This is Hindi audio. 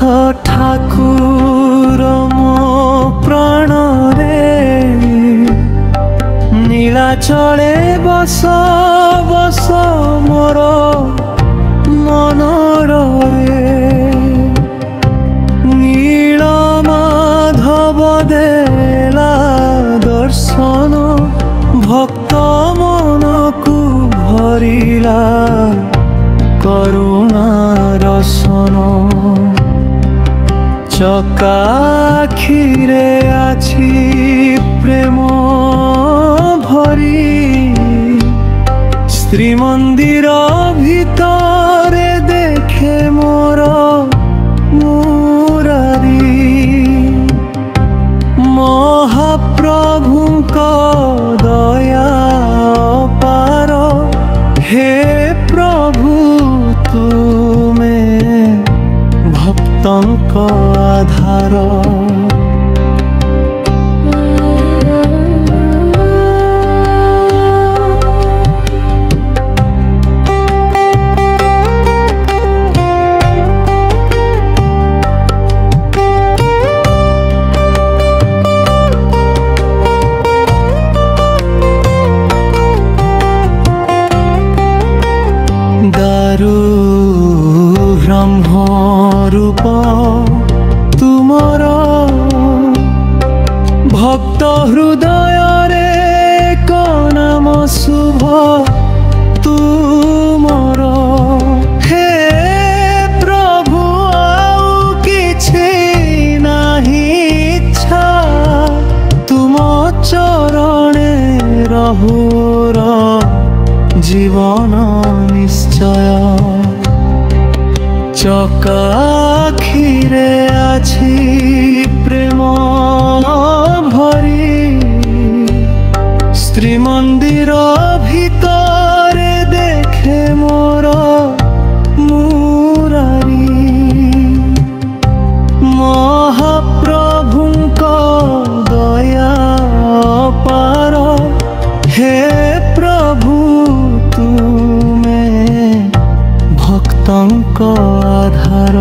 ठाकुर मो प्राण रे नीलाचले बस बस मोर मन रे नील माधव देला दर्शन भक्त मन को भरिला करुणा रसन चकाखिरे आछि प्रेम भरी श्रीमंदिर भितरे देखे मोर मुरारी महाप्रभुक दया पार हे प्रभु तुमे भक्तंक आधार दारु ब्रह्म रूप तुमर भक्त हृदय रे को नाम शुभ तुमर हे प्रभु आउ किछि नाही इच्छा तुम चरणे रहुर जीवन निश्चय चकाखिरे आछि प्रेम भरी श्रीमंदिर भितरे देखे मोर मुरारी महाप्रभुक दया पार हे प्रभु तुमे भक्तंक आधार।